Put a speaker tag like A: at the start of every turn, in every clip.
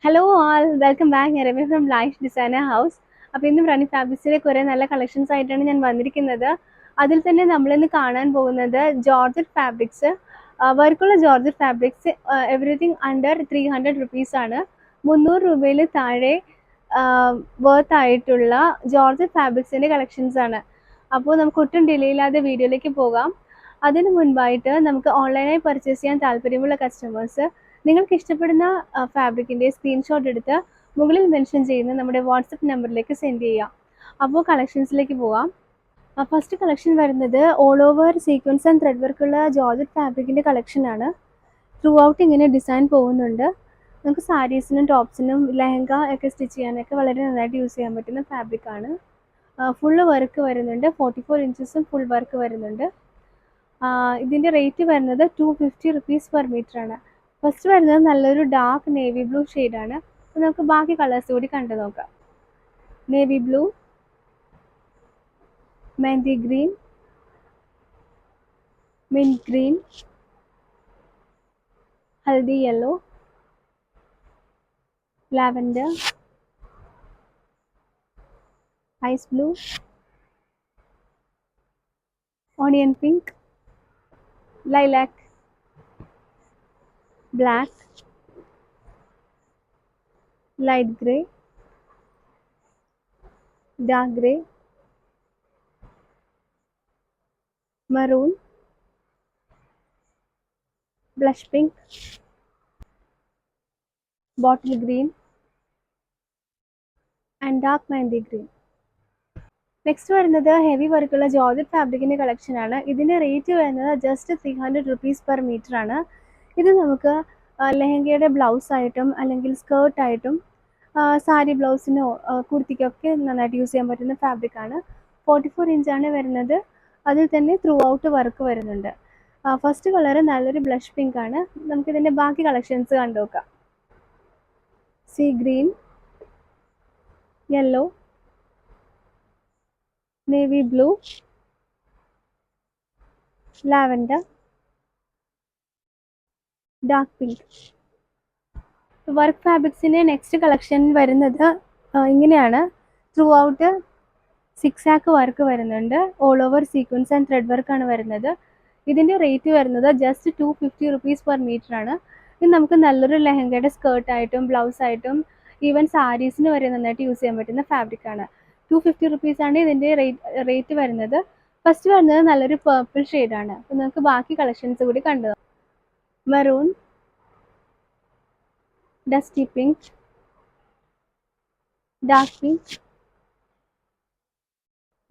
A: Hello ആൾ welcome back. ഞാൻ Ramya from life designer house. അപ്പോൾ ഇന്ന് റണി ഫാബ്രിക്സിലെ കുറേ നല്ല കളക്ഷൻസ് ആയിട്ടാണ് ഞാൻ വന്നിരിക്കുന്നത്. അതിൽ തന്നെ നമ്മളിന്ന് കാണാൻ പോകുന്നത് ജോർജറ്റ് ഫാബ്രിക്സ്. വർക്കുള്ള ജോർജറ്റ് ഫാബ്രിക്സ് എവറിഥിങ് അണ്ടർ 300 റുപ്പീസാണ്. 300 രൂപയിൽ താഴെ വർത്ത് ആയിട്ടുള്ള ജോർജറ്റ് ഫാബ്രിക്സിൻ്റെ കളക്ഷൻസ് ആണ്. അപ്പോൾ നമുക്ക് ഒട്ടും ഡിലേ ഇല്ലാതെ വീഡിയോയിലേക്ക് പോകാം. അതിനു മുൻപായിട്ട് നമുക്ക് ഓൺലൈനായി പർച്ചേസ് ചെയ്യാൻ താല്പര്യമുള്ള കസ്റ്റമേഴ്സ് നിങ്ങൾക്ക് ഇഷ്ടപ്പെടുന്ന ഫാബ്രിക്കിൻ്റെ സ്ക്രീൻഷോട്ട് എടുത്ത് മുകളിൽ മെൻഷൻ ചെയ്യുന്ന നമ്മുടെ വാട്സപ്പ് നമ്പറിലേക്ക് സെൻഡ് ചെയ്യാം. അപ്പോൾ കളക്ഷൻസിലേക്ക് പോവാം. ഫസ്റ്റ് കളക്ഷൻ വരുന്നത് all over sequence and thread വർക്കുള്ള ജോർജറ്റ് ഫാബ്രിക്കിൻ്റെ കളക്ഷനാണ്. ത്രൂ ഔട്ട് ഇങ്ങനെ ഡിസൈൻ പോകുന്നുണ്ട്. നമുക്ക് സാരീസിനും ടോപ്സിനും ലെഹങ്ക ഒക്കെ സ്റ്റിച്ച് ചെയ്യാനൊക്കെ വളരെ നന്നായിട്ട് യൂസ് ചെയ്യാൻ പറ്റുന്ന ഫാബ്രിക്കാണ്. ഫുള്ള് വർക്ക് വരുന്നുണ്ട്. 44 ഇഞ്ചസും ഫുൾ വർക്ക് വരുന്നുണ്ട്. ഇതിൻ്റെ റേറ്റ് വരുന്നത് 250 റുപ്പീസ് പെർ മീറ്റർ ആണ്. ഫസ്റ്റ് വരുന്നത് നല്ലൊരു ഡാർക്ക് നേവി ബ്ലൂ ഷെയ്ഡാണ്. അപ്പോൾ നമുക്ക് ബാക്കി കളേഴ്സ് കൂടി കണ്ടു നോക്കാം. Navy blue, mehndi green, mint green, haldi yellow, lavender, ice blue, onion pink, lilac, black, light grey, dark grey, maroon, blush pink, bottle green and dark mehndi green. Next വരുന്നത് ഹെവി വർക്കുള്ള georgette ഫാബ്രിക്കിൻ്റെ കളക്ഷനാണ്. ഇതിൻ്റെ റേറ്റ് വരുന്നത് ജസ്റ്റ് 300 റുപ്പീസ് പെർ മീറ്റർ ആണ്. ഇത് നമുക്ക് ലെഹങ്കയുടെ blouse ആയിട്ടും അല്ലെങ്കിൽ സ്കേർട്ടായിട്ടും സാരി ബ്ലൗസിനോ കുർത്തിക്കൊക്കെ നന്നായിട്ട് യൂസ് ചെയ്യാൻ പറ്റുന്ന ഫാബ്രിക്കാണ്. 44 ഇഞ്ചാണ് വരുന്നത്. അതിൽ തന്നെ ത്രൂ ഔട്ട് വർക്ക് വരുന്നുണ്ട്. ഫസ്റ്റ് കളർ നല്ലൊരു ബ്ലഷ് പിങ്ക് ആണ്. നമുക്കിതിൻ്റെ ബാക്കി കളക്ഷൻസ് കണ്ടു നോക്കാം. Sea green, yellow, navy blue, lavender, dark pink. Work ഫാബ്രിക്സിൻ്റെ നെക്സ്റ്റ് കളക്ഷൻ വരുന്നത് ഇങ്ങനെയാണ്. ത്രൂ ഔട്ട് സിക്സ് ആക്ക് വർക്ക് വരുന്നുണ്ട്. All over sequence and thread വർക്കാണ് വരുന്നത്. ഇതിൻ്റെ റേറ്റ് വരുന്നത് ജസ്റ്റ് 250 റുപ്പീസ് പെർ മീറ്റർ ആണ്. ഇത് നമുക്ക് നല്ലൊരു ലെഹങ്കയുടെ സ്കേർട്ടായിട്ടും ബ്ലൗസായിട്ടും ഈവൻ സാരീസിന് വരെ നന്നായിട്ട് യൂസ് ചെയ്യാൻ പറ്റുന്ന ഫാബ്രിക്കാണ്. 250 റുപ്പീസാണ് ഇതിൻ്റെ റേറ്റ് വരുന്നത്. ഫസ്റ്റ് വരുന്നത് നല്ലൊരു പേർപ്പിൾ ഷെയ്ഡാണ്. അപ്പോൾ നമുക്ക് ബാക്കി കളക്ഷൻസ് കൂടി കണ്ടു. Maroon, dusty pink, dark pink,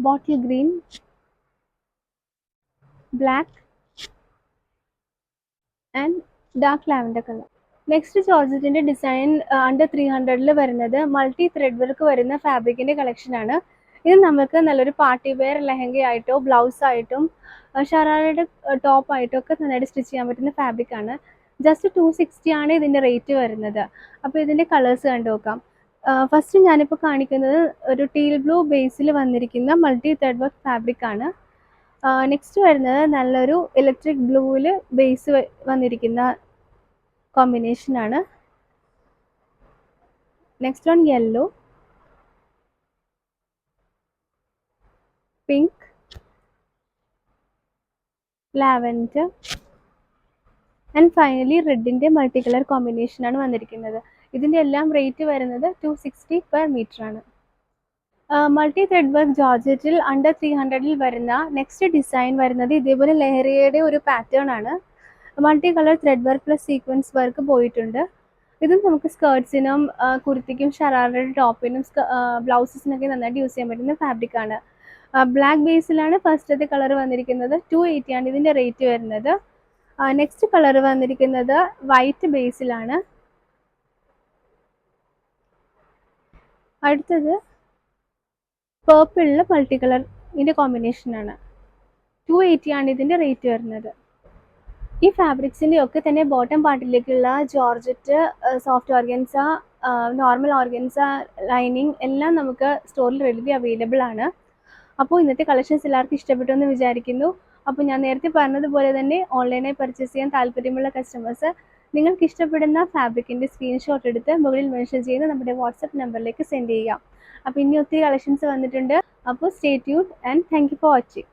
A: bottle green, black and dark lavender color. Next ജോർജറ്റിൻ്റെ ഡിസൈൻ അണ്ടർ 300 വരുന്നത് മൾട്ടി ത്രെഡ് വർക്ക് വരുന്ന ഫാബ്രിക്കിൻ്റെ കളക്ഷനാണ്. ഇത് നമുക്ക് നല്ലൊരു പാർട്ടി വെയർ ലെഹങ്കയായിട്ടോ ബ്ലൗസായിട്ടും ഷറാറയുടെ ടോപ്പായിട്ടോ ഒക്കെ നന്നായിട്ട് സ്റ്റിച്ച് ചെയ്യാൻ പറ്റുന്ന ഫാബ്രിക്കാണ്. ജസ്റ്റ് 260 ആണ് ഇതിൻ്റെ റേറ്റ് വരുന്നത്. അപ്പോൾ ഇതിൻ്റെ കളേഴ്സ് കണ്ടു നോക്കാം. ഫസ്റ്റ് ഞാനിപ്പോൾ കാണിക്കുന്നത് ഒരു ടീൽ ബ്ലൂ ബേസിൽ വന്നിരിക്കുന്ന മൾട്ടി ത്രെഡ് വർക്ക് ഫാബ്രിക്കാണ്. നെക്സ്റ്റ് വരുന്നത് നല്ലൊരു ഇലക്ട്രിക് ബ്ലൂവിൽ ബേസ് വന്നിരിക്കുന്ന കോമ്പിനേഷനാണ്. Next one yellow, pink, lavender and finally റെഡിൻ്റെ മൾട്ടി കളർ കോമ്പിനേഷനാണ് വന്നിരിക്കുന്നത്. ഇതിൻ്റെ എല്ലാം റേറ്റ് വരുന്നത് 260 പെർ മീറ്റർ ആണ്. മൾട്ടി ത്രെഡ് വർക്ക് ജോർജറ്റിൽ അണ്ടർ 300 വരുന്ന നെക്സ്റ്റ് ഡിസൈൻ വരുന്നത് ഇതേപോലെ ലെഹറിയയുടെ ഒരു പാറ്റേൺ ആണ്. Multi colour thread work plus sequence work പോയിട്ടുണ്ട്. ഇതും നമുക്ക് സ്കേർട്സിനും കുർത്തിക്കും ഷറാറയുടെ ടോപ്പിനും ബ്ലൗസസിനൊക്കെ നന്നായിട്ട് യൂസ് ചെയ്യാൻ പറ്റുന്ന ഫാബ്രിക്കാണ്. ബ്ലാക്ക് ബേസിലാണ് ഫസ്റ്റത്തെ കളർ വന്നിരിക്കുന്നത്. 280 ആണ് ഇതിൻ്റെ റേറ്റ് വരുന്നത്. നെക്സ്റ്റ് കളർ വന്നിരിക്കുന്നത് വൈറ്റ് ബേസിലാണ്. അടുത്തത് പേർപ്പിളിൽ മൾട്ടി കളറിൻ്റെ കോമ്പിനേഷനാണ്. 280 ആണ് ഇതിൻ്റെ റേറ്റ് വരുന്നത്. ഈ ഫാബ്രിക്സിൻ്റെ ഒക്കെ തന്നെ ബോട്ടം പാർട്ടിലേക്കുള്ള georgette, soft organza, normal organza, lining എല്ലാം നമുക്ക് സ്റ്റോറിൽ റെഡി അവൈലബിൾ ആണ്. അപ്പോൾ ഇന്നത്തെ കളക്ഷൻസ് എല്ലാവർക്കും ഇഷ്ടപ്പെട്ടു എന്ന് വിചാരിക്കുന്നു. അപ്പോൾ ഞാൻ നേരത്തെ പറഞ്ഞതുപോലെ തന്നെ ഓൺലൈനായി പർച്ചേസ് ചെയ്യാൻ താല്പര്യമുള്ള കസ്റ്റമേഴ്സ് നിങ്ങൾക്ക് ഇഷ്ടപ്പെടുന്ന ഫാബ്രിക്കിൻ്റെ സ്ക്രീൻഷോട്ട് എടുത്ത് മുകളിൽ മെൻഷൻ ചെയ്യുന്ന നമ്മുടെ വാട്സപ്പ് നമ്പറിലേക്ക് സെൻഡ് ചെയ്യാം. അപ്പോൾ ഇനി ഒത്തിരി കളക്ഷൻസ് വന്നിട്ടുണ്ട്. അപ്പോൾ stay tuned and thank you for watching.